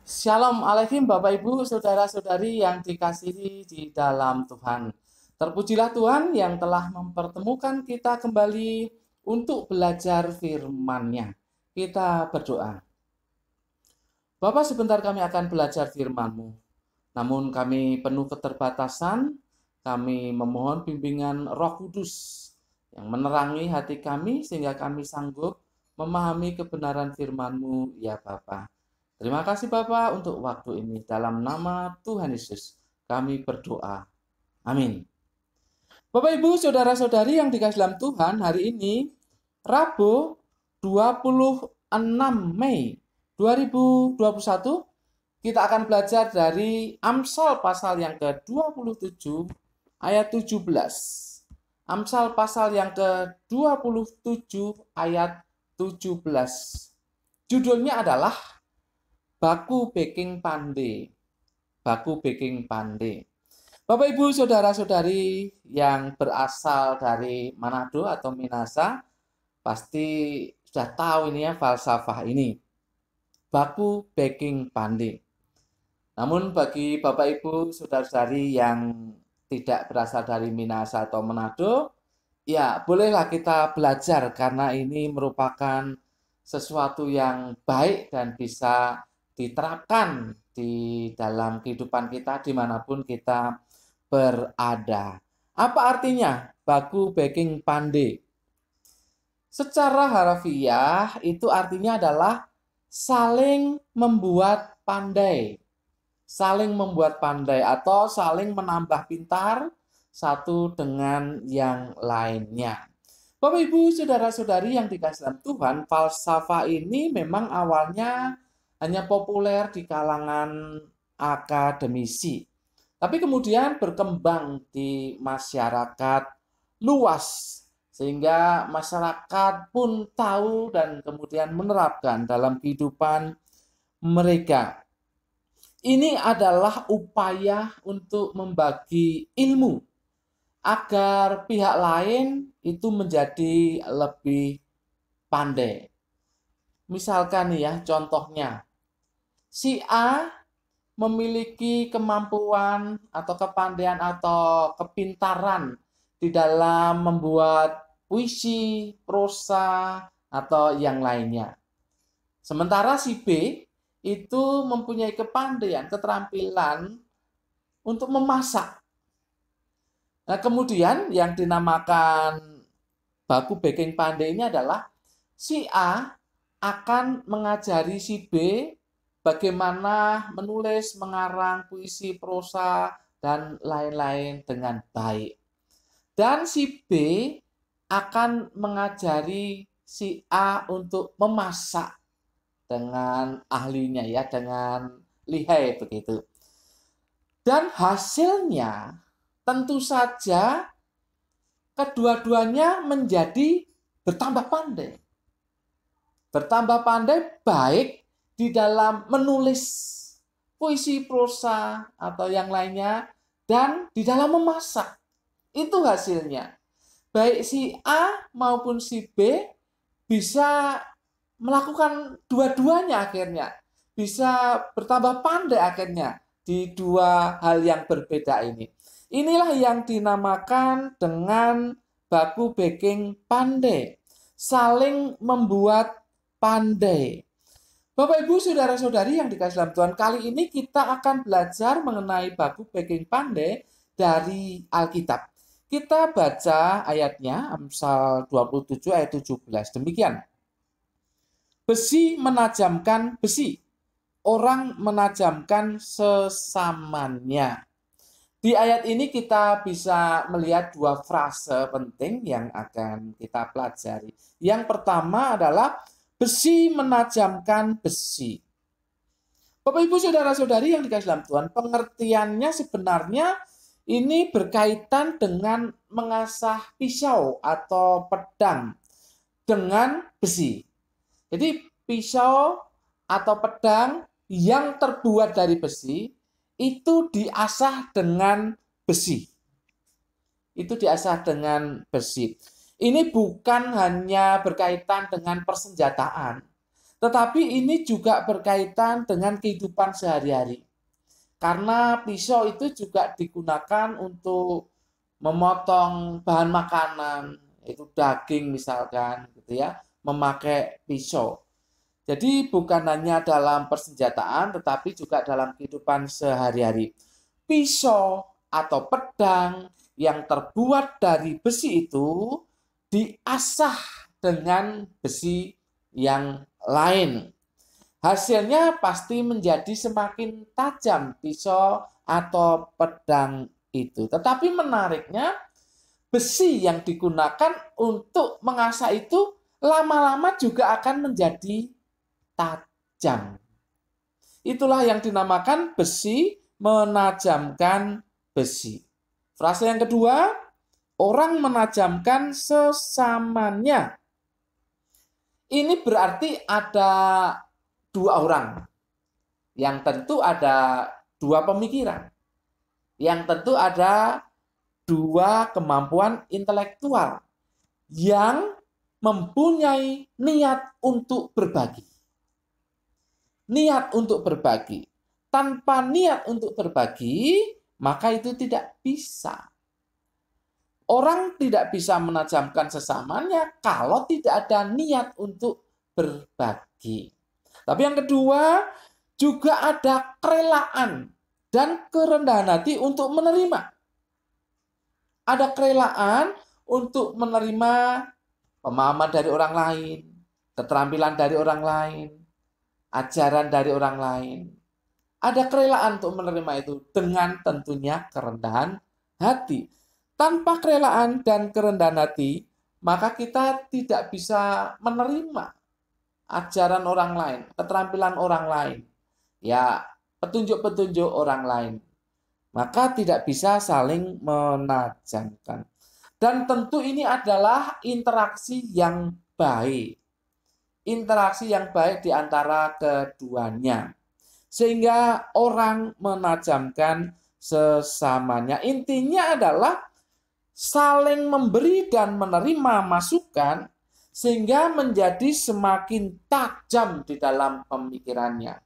Shalom Alaikum Bapak Ibu, Saudara-saudari yang dikasihi di dalam Tuhan. Terpujilah Tuhan yang telah mempertemukan kita kembali untuk belajar firman-Nya. Kita berdoa. Bapak, sebentar kami akan belajar firman-Mu. Namun kami penuh keterbatasan, kami memohon bimbingan Roh Kudus yang menerangi hati kami sehingga kami sanggup memahami kebenaran firman-Mu, ya Bapak. Terima kasih Bapak untuk waktu ini. Dalam nama Tuhan Yesus kami berdoa. Amin. Bapak Ibu, saudara-saudari yang dikasihi dalam Tuhan, hari ini Rabu 26 Mei 2021 kita akan belajar dari Amsal pasal yang ke-27 ayat 17. Amsal pasal yang ke-27 ayat 17. Judulnya adalah Baku Baking Pandai. Baku Baking Pandai. Bapak Ibu saudara-saudari yang berasal dari Manado atau Minasa pasti sudah tahu ini ya falsafah ini. Baku Baking Pandai. Namun bagi Bapak Ibu saudara-saudari yang tidak berasal dari Minasa atau Manado, ya bolehlah kita belajar karena ini merupakan sesuatu yang baik dan bisa diterapkan di dalam kehidupan kita dimanapun kita berada. Apa artinya baku baking pandai? Secara harfiah itu artinya adalah saling membuat pandai. Saling membuat pandai atau saling menambah pintar satu dengan yang lainnya. Bapak Ibu saudara-saudari yang dikasihi dalam Tuhan, falsafah ini memang awalnya hanya populer di kalangan akademisi. Tapi kemudian berkembang di masyarakat luas, sehingga masyarakat pun tahu dan kemudian menerapkan dalam kehidupan mereka. Ini adalah upaya untuk membagi ilmu, agar pihak lain itu menjadi lebih pandai. Misalkan nih ya, contohnya, si A memiliki kemampuan atau kepandaian atau kepintaran di dalam membuat puisi, prosa, atau yang lainnya. Sementara si B itu mempunyai kepandaian, keterampilan untuk memasak. Nah, kemudian yang dinamakan baku baking pandai ini adalah si A akan mengajari si B bagaimana menulis, mengarang puisi, prosa, dan lain-lain dengan baik. Dan si B akan mengajari si A untuk memasak dengan ahlinya ya, dengan lihai begitu. Dan hasilnya tentu saja kedua-duanya menjadi bertambah pandai. Bertambah pandai baik di dalam menulis puisi, prosa, atau yang lainnya, dan di dalam memasak. Itu hasilnya. Baik si A maupun si B bisa melakukan dua-duanya akhirnya. Bisa bertambah pandai akhirnya di dua hal yang berbeda ini. Inilah yang dinamakan dengan baku baking pandai. Saling membuat pandai. Bapak Ibu saudara-saudari yang dikasihi dalam Tuhan, kali ini kita akan belajar mengenai baku baking pandai dari Alkitab. Kita baca ayatnya, Amsal 27 ayat 17. Demikian. Besi menajamkan besi, orang menajamkan sesamanya. Di ayat ini kita bisa melihat dua frase penting yang akan kita pelajari. Yang pertama adalah besi menajamkan besi. Bapak Ibu saudara-saudari yang dikasihi dalam Tuhan, pengertiannya sebenarnya ini berkaitan dengan mengasah pisau atau pedang dengan besi. Jadi pisau atau pedang yang terbuat dari besi itu diasah dengan besi. Itu diasah dengan besi. Ini bukan hanya berkaitan dengan persenjataan, Tetapi ini juga berkaitan dengan kehidupan sehari-hari. Karena pisau itu juga digunakan untuk memotong bahan makanan, yaitu daging misalkan, gitu ya, memakai pisau. Jadi bukan hanya dalam persenjataan, tetapi juga dalam kehidupan sehari-hari. Pisau atau pedang yang terbuat dari besi itu diasah dengan besi yang lain. Hasilnya pasti menjadi semakin tajam pisau atau pedang itu. Tetapi menariknya, besi yang digunakan untuk mengasah itu lama-lama juga akan menjadi tajam. Itulah yang dinamakan besi menajamkan besi. Frase yang kedua, orang menajamkan sesamanya. Ini berarti ada dua orang, yang tentu ada dua pemikiran, yang tentu ada dua kemampuan intelektual yang mempunyai niat untuk berbagi. Niat untuk berbagi. Tanpa niat untuk berbagi, maka itu tidak bisa. Orang tidak bisa menajamkan sesamanya kalau tidak ada niat untuk berbagi. Tapi yang kedua, juga ada kerelaan dan kerendahan hati untuk menerima. Ada kerelaan untuk menerima pemahaman dari orang lain, keterampilan dari orang lain, ajaran dari orang lain. Ada kerelaan untuk menerima itu dengan tentunya kerendahan hati. Tanpa kerelaan dan kerendahan hati, maka kita tidak bisa menerima ajaran orang lain, keterampilan orang lain, ya petunjuk-petunjuk orang lain. Maka tidak bisa saling menajamkan. Dan tentu ini adalah interaksi yang baik. Interaksi yang baik di antara keduanya. Sehingga orang menajamkan sesamanya. Intinya adalah saling memberi dan menerima masukan sehingga menjadi semakin tajam di dalam pemikirannya.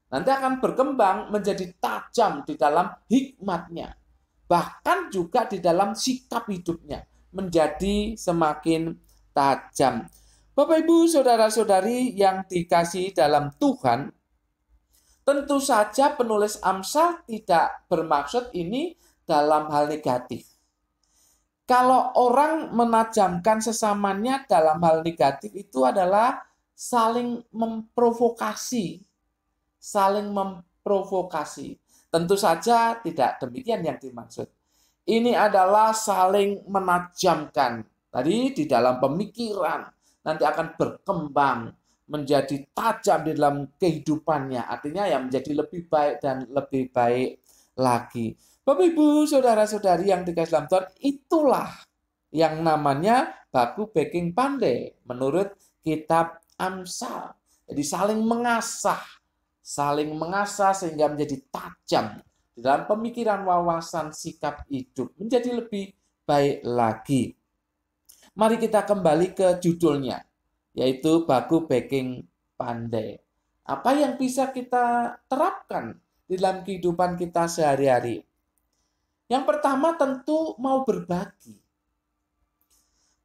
Nanti akan berkembang menjadi tajam di dalam hikmatnya. Bahkan juga di dalam sikap hidupnya menjadi semakin tajam. Bapak, Ibu, saudara-saudari yang dikasihi dalam Tuhan, tentu saja penulis Amsal tidak bermaksud ini dalam hal negatif. Kalau orang menajamkan sesamanya dalam hal negatif itu adalah saling memprovokasi. Saling memprovokasi. Tentu saja tidak demikian yang dimaksud. Ini adalah saling menajamkan. Tadi di dalam pemikiran nanti akan berkembang menjadi tajam di dalam kehidupannya. Artinya ya menjadi lebih baik dan lebih baik lagi. Bapak, Ibu, saudara-saudari yang dikasihi dalam Tuhan, itulah yang namanya baku baking pandai menurut kitab Amsal. Jadi saling mengasah sehingga menjadi tajam di dalam pemikiran, wawasan, sikap hidup menjadi lebih baik lagi. Mari kita kembali ke judulnya, yaitu baku baking pandai. Apa yang bisa kita terapkan di dalam kehidupan kita sehari-hari? Yang pertama tentu mau berbagi.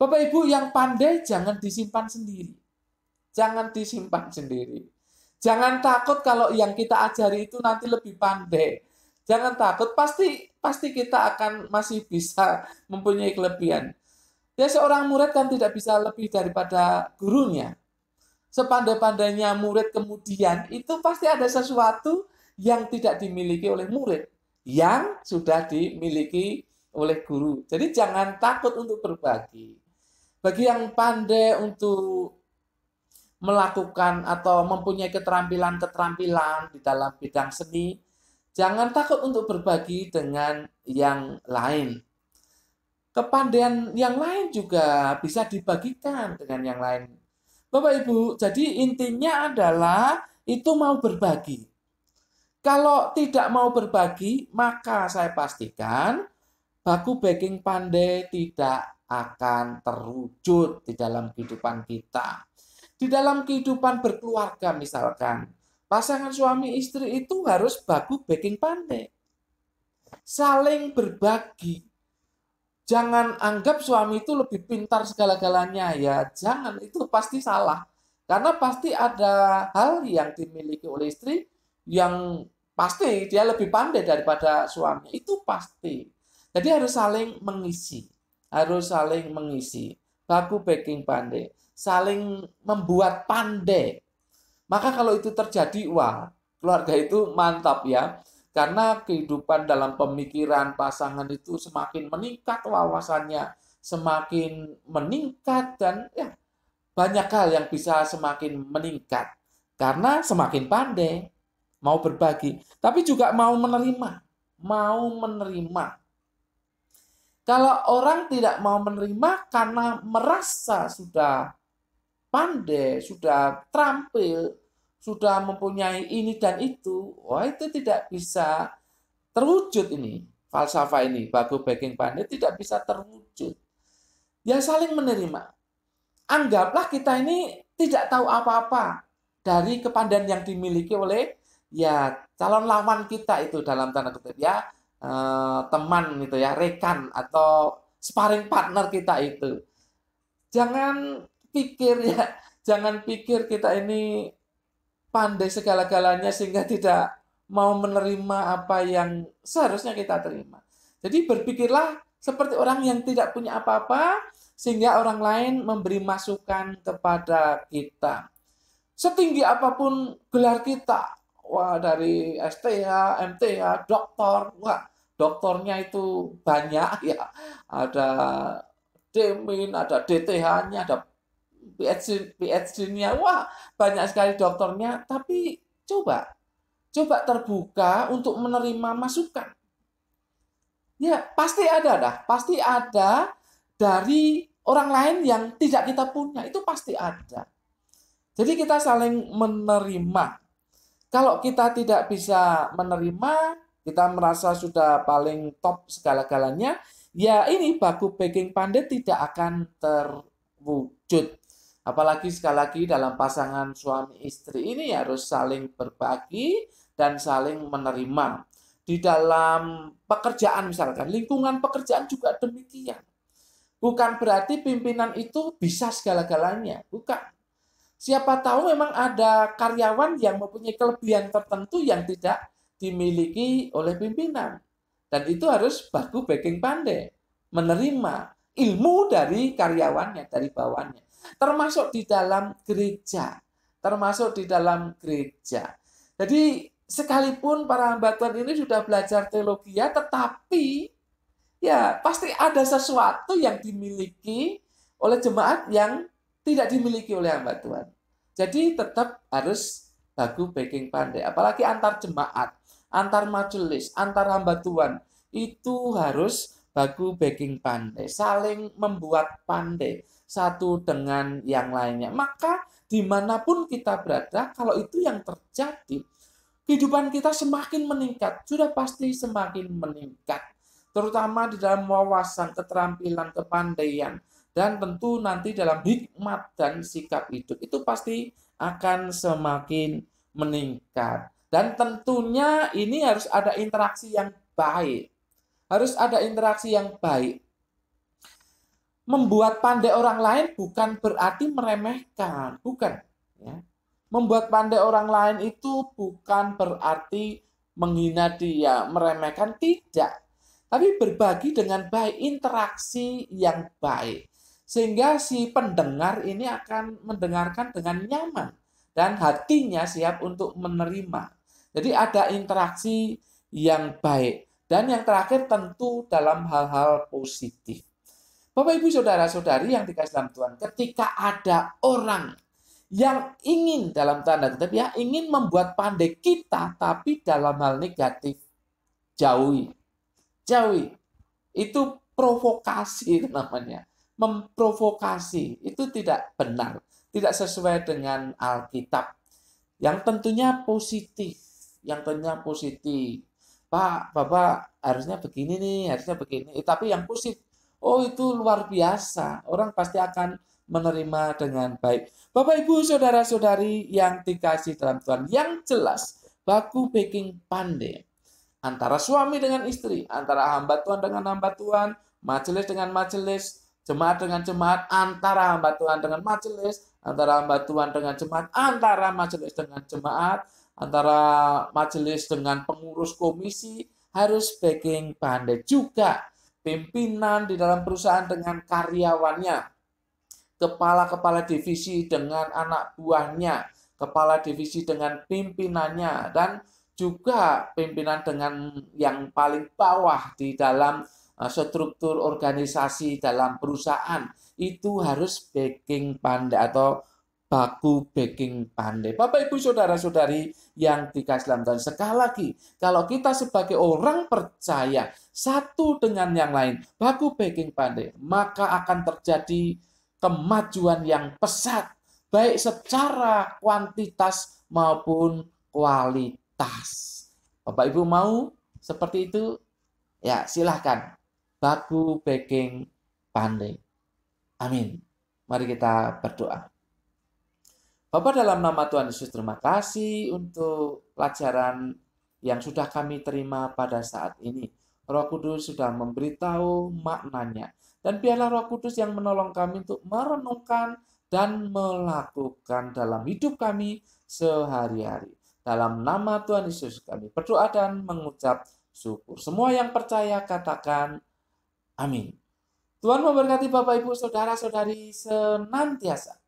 Bapak Ibu yang pandai jangan disimpan sendiri. Jangan disimpan sendiri. Jangan takut kalau yang kita ajari itu nanti lebih pandai. Jangan takut, pasti kita akan masih bisa mempunyai kelebihan. Ya, seorang murid kan tidak bisa lebih daripada gurunya. Sepandai-pandainya murid kemudian, itu pasti ada sesuatu yang tidak dimiliki oleh murid, yang sudah dimiliki oleh guru. Jadi jangan takut untuk berbagi. Bagi yang pandai untuk melakukan atau mempunyai keterampilan-keterampilan di dalam bidang seni, jangan takut untuk berbagi dengan yang lain. Kepandaian yang lain juga bisa dibagikan dengan yang lain. Bapak Ibu, jadi intinya adalah itu mau berbagi. Kalau tidak mau berbagi, maka saya pastikan baku baking pandai tidak akan terwujud di dalam kehidupan kita. Di dalam kehidupan berkeluarga misalkan, pasangan suami istri itu harus baku baking pandai. Saling berbagi. Jangan anggap suami itu lebih pintar segala-galanya ya. Jangan, itu pasti salah. Karena pasti ada hal yang dimiliki oleh istri yang pasti dia lebih pandai daripada suami. Itu pasti. Jadi harus saling mengisi. Harus saling mengisi. Baku baking pandai. Saling membuat pandai. Maka kalau itu terjadi, wah, keluarga itu mantap ya. Karena kehidupan dalam pemikiran pasangan itu semakin meningkat wawasannya, semakin meningkat dan ya banyak hal yang bisa semakin meningkat. Karena semakin pandai, mau berbagi, tapi juga mau menerima, mau menerima. Kalau orang tidak mau menerima karena merasa sudah pandai, sudah terampil, sudah mempunyai ini dan itu, wah itu tidak bisa terwujud ini. Falsafah ini, baku baking pandai tidak bisa terwujud. Ya saling menerima. Anggaplah kita ini tidak tahu apa-apa dari kepandaian yang dimiliki oleh ya calon lawan kita itu dalam tanda kutip ya, teman gitu ya, rekan atau sparring partner kita itu. Jangan pikir ya, jangan pikir kita ini pandai segala-galanya sehingga tidak mau menerima apa yang seharusnya kita terima. Jadi berpikirlah seperti orang yang tidak punya apa-apa sehingga orang lain memberi masukan kepada kita. Setinggi apapun gelar kita, wah dari STH, MTH, doktor, wah doktornya itu banyak ya. Ada Demin, ada DTH-nya, ada PhD-nya, wah banyak sekali dokternya, tapi coba terbuka untuk menerima masukan. Ya, pasti ada dari orang lain yang tidak kita punya, itu pasti ada. Jadi kita saling menerima. Kalau kita tidak bisa menerima, kita merasa sudah paling top segala-galanya, ya ini baku baking pandai tidak akan terwujud. Apalagi sekali lagi dalam pasangan suami istri ini harus saling berbagi dan saling menerima. Di dalam pekerjaan misalkan, lingkungan pekerjaan juga demikian. Bukan berarti pimpinan itu bisa segala-galanya, bukan. Siapa tahu memang ada karyawan yang mempunyai kelebihan tertentu yang tidak dimiliki oleh pimpinan. Dan itu harus baku baking pandai, menerima ilmu dari karyawannya, dari bawahannya. Termasuk di dalam gereja. Jadi sekalipun para hamba Tuhan ini sudah belajar teologi, tetapi ya pasti ada sesuatu yang dimiliki oleh jemaat yang tidak dimiliki oleh hamba Tuhan. Jadi tetap harus baku baking pandai. Apalagi antar jemaat, antar majelis, antar hamba Tuhan. Itu harus baku baking pandai. Saling membuat pandai satu dengan yang lainnya. Maka dimanapun kita berada, kalau itu yang terjadi, kehidupan kita semakin meningkat. Sudah pasti semakin meningkat. Terutama di dalam wawasan, keterampilan, kepandaian. Dan tentu nanti dalam hikmat dan sikap hidup. Itu pasti akan semakin meningkat. Dan tentunya ini harus ada interaksi yang baik. Harus ada interaksi yang baik. Membuat pandai orang lain bukan berarti meremehkan, bukan. Ya. Membuat pandai orang lain itu bukan berarti menghina dia, meremehkan, tidak. Tapi berbagi dengan baik, interaksi yang baik. Sehingga si pendengar ini akan mendengarkan dengan nyaman. Dan hatinya siap untuk menerima. Jadi ada interaksi yang baik. Dan yang terakhir tentu dalam hal-hal positif. Bapak, Ibu, Saudara-saudari yang dikasih dalam Tuhan, ketika ada orang yang ingin dalam tanda kutip ya, ingin membuat pandai kita, tapi dalam hal negatif, jauhi. Itu provokasi namanya. Memprovokasi, itu tidak benar. Tidak sesuai dengan Alkitab. Yang tentunya positif. Pak, Bapak harusnya begini nih, harusnya begini. Tapi yang positif, oh itu luar biasa. Orang pasti akan menerima dengan baik. Bapak, Ibu, Saudara-saudari yang dikasih dalam Tuhan, yang jelas baku baking pandai antara suami dengan istri, antara hamba Tuhan dengan hamba Tuhan, majelis dengan majelis, jemaat dengan jemaat, antara hamba Tuhan dengan majelis, antara hamba Tuhan dengan jemaat, antara majelis dengan jemaat, antara majelis dengan pengurus komisi, harus baking pandai. Juga pimpinan di dalam perusahaan dengan karyawannya, kepala-kepala divisi dengan anak buahnya, kepala divisi dengan pimpinannya, dan juga pimpinan dengan yang paling bawah di dalam struktur organisasi dalam perusahaan. Itu harus baking pandai atau baku baking pandai. Bapak, Ibu, Saudara-saudari yang dikasih dalam Tuhan, sekali lagi, kalau kita sebagai orang percaya satu dengan yang lain, baku baking pandai, maka akan terjadi kemajuan yang pesat, baik secara kuantitas maupun kualitas. Bapak Ibu mau seperti itu? Ya, silahkan. Baku baking pandai. Amin. Mari kita berdoa. Bapa, dalam nama Tuhan Yesus, terima kasih untuk pelajaran yang sudah kami terima pada saat ini. Roh Kudus sudah memberitahu maknanya. Dan biarlah Roh Kudus yang menolong kami untuk merenungkan dan melakukan dalam hidup kami sehari-hari. Dalam nama Tuhan Yesus kami berdoa dan mengucap syukur. Semua yang percaya katakan amin. Tuhan memberkati Bapak, Ibu, Saudara-saudari senantiasa